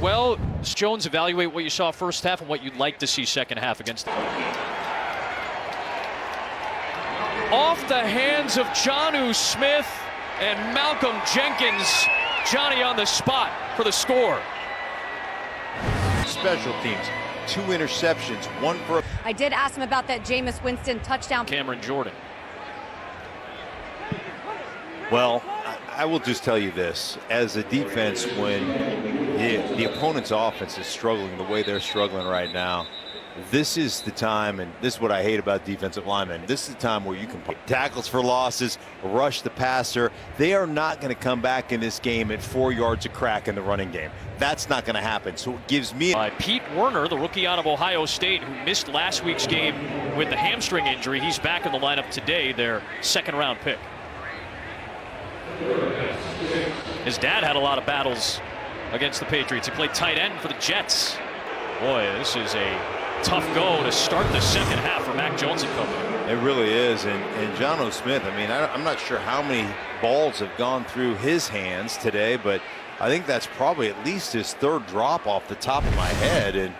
well. Does Jones evaluate what you saw first half and what you'd like to see second half against the... Off the hands of Jonnu Smith and Malcolm Jenkins. Johnny on the spot for the score. Special teams, 2 interceptions, 1 for... I did ask him about that Jameis Winston touchdown. Cameron Jordan. Well, I will just tell you this. As a defense, when the opponent's offense is struggling the way they're struggling right now, this is the time, and this is what I hate about defensive linemen. This is the time where you can put tackles for losses, rush the passer. They are not going to come back in this game at 4 yards a crack in the running game. That's not going to happen. So it gives me... Pete Werner, the rookie out of Ohio State, who missed last week's game with the hamstring injury. He's back in the lineup today, their second-round pick. His dad had a lot of battles against the Patriots. He played tight end for the Jets. Boy, this is a tough go to start the second half for Mac Jones and company. It really is. And Jonnu Smith, I mean, I'm not sure how many balls have gone through his hands today, but I think that's probably at least his 3rd drop off the top of my head. And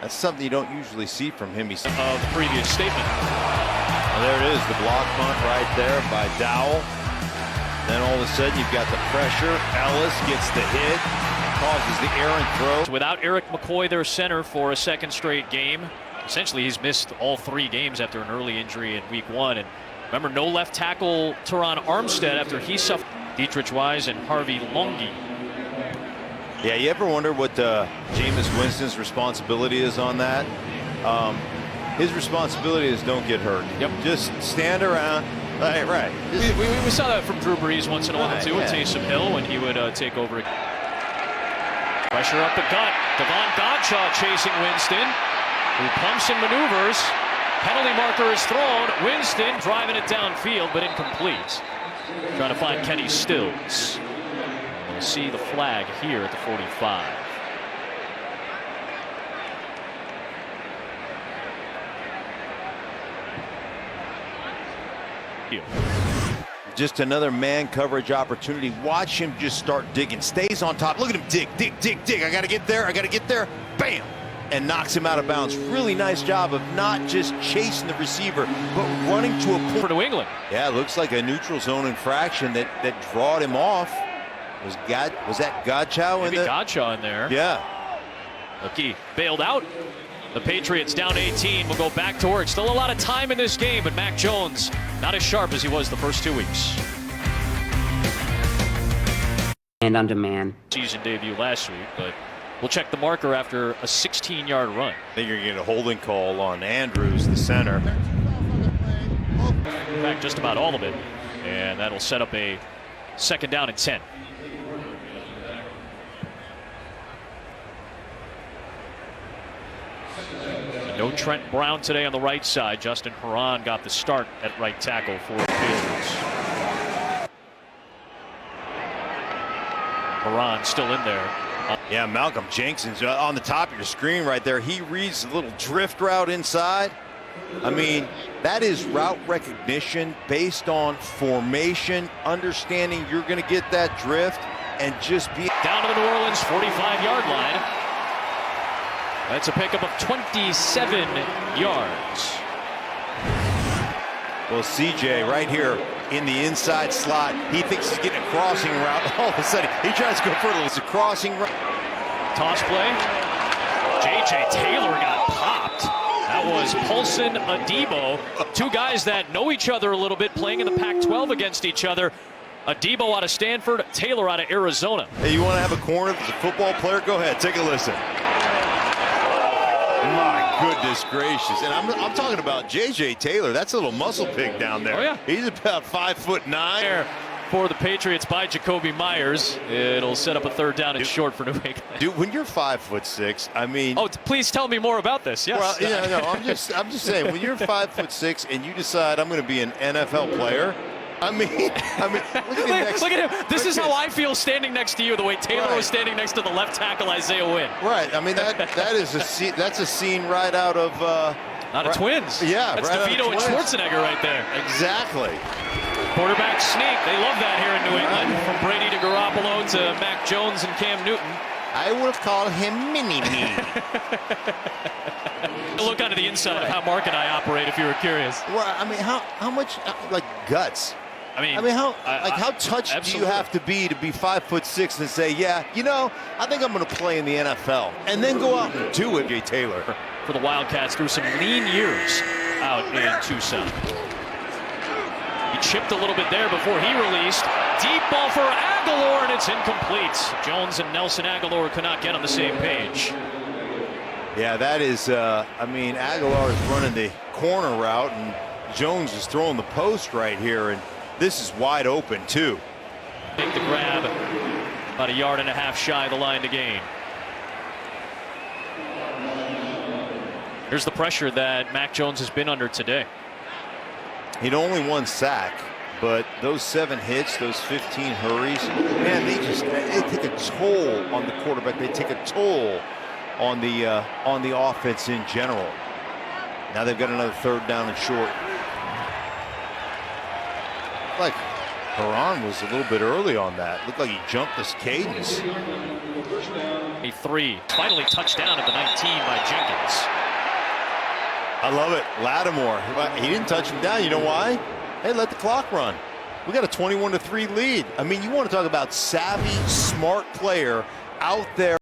that's something you don't usually see from him. Of the previous statement. Well, there it is, the block punt right there by Dowell. Then all of a sudden you've got the pressure. Ellis gets the hit, causes the errant throw. Without Eric McCoy, their center, for a second straight game. Essentially, he's missed all 3 games after an early injury in week 1. And remember, no left tackle Teron Armstead after he suffered. Dietrich Wise and Harvey Longy. Yeah, you ever wonder what Jameis Winston's responsibility is on that? His responsibility is don't get hurt. Yep. Just stand around. Right. We saw that from Drew Brees once in a while, too, yeah. At Taysom Hill when he would take over. Pressure up the gut. Devon Godshaw chasing Winston, who pumps and maneuvers. Penalty marker is thrown. Winston driving it downfield, but incomplete. Trying to find Kenny Stills. We'll see the flag here at the 45. Just another man coverage opportunity. Watch him just start digging. Stays on top. Look at him dig. I got to get there. Bam! And knocks him out of bounds. Really nice job of not just chasing the receiver, but running to a point. For New England. Yeah, looks like a neutral zone infraction that drawed him off. Was that Godshaw in there? Godshaw in there. Yeah. Look, bailed out. The Patriots down 18 will go back to work. Still a lot of time in this game, but Mac Jones not as sharp as he was the first 2 weeks. And on demand. Season debut last week, but we'll check the marker after a 16-yard run. I think you're getting a holding call on Andrews, the center. In fact, just about all of it. And that'll set up a 2nd down and 10. No Trent Brown today on the right side. Justin Perron got the start at right tackle for the Patriots. Perron still in there. Yeah, Malcolm Jenkins on the top of your screen right there. He reads a little drift route inside. I mean, that is route recognition based on formation, understanding you're going to get that drift and just be down to the New Orleans 45-yard line. That's a pickup of 27 yards. Well, CJ right here in the inside slot. He thinks he's getting a crossing route. All of a sudden, he tries to go further. It's a crossing route. Toss play. J.J. Taylor got popped. That was Paulson Adebo. 2 guys that know each other a little bit, playing in the Pac-12 against each other. Adebo out of Stanford, Taylor out of Arizona. Hey, you want to have a corner as a football player? Go ahead, take a listen. My goodness gracious. And I'm talking about J.J. Taylor. That's a little muscle pig down there. Oh, yeah. He's about 5'9". For the Patriots by Jacoby Myers. It'll set up a 3rd down and short for New England. Dude, when you're 5'6", I mean... Oh, please tell me more about this. Yes. Well, yeah, no, I'm just saying, when you're 5'6" and you decide I'm going to be an NFL player, I mean, look at him. This is how I feel standing next to you, the way Taylor was standing next to the left tackle Isaiah Wynn. Right. I mean, that's a scene right out of... Out of Twins. Yeah, that's right DeVito and Schwarzenegger right there. Exactly. Quarterback sneak. They love that here in New England. From Brady to Garoppolo to Mac Jones and Cam Newton. I would have called him Mini-Me. Look onto the inside of how Mark and I operate, if you were curious. Well, I mean, how much like guts? I mean, how touched do you have to be 5'6" and say, yeah, you know, I think I'm going to play in the NFL, and then go out and do it, Jay Taylor. For the Wildcats through some lean years out in Tucson. He chipped a little bit there before he released. Deep ball for Aguilar, and it's incomplete. Jones and Nelson Aguilar could not get on the same page. Yeah, that is, I mean, Aguilar is running the corner route, and Jones is throwing the post right here, and this is wide open, too. Make the grab about 1.5 yards shy of the line to gain. Here's the pressure that Mac Jones has been under today. He'd only 1 sack, but those 7 hits, those 15 hurries, man, they take a toll on the quarterback. They take a toll on the offense in general. Now they've got another 3rd down and short. Like Haran was a little bit early on that. Looked like he jumped his cadence. A 3, finally touchdown at the 19 by Jenkins. I love it. Lattimore, he didn't touch him down. You know why? Hey, let the clock run. We got a 21-3 lead. I mean, you want to talk about savvy, smart player out there.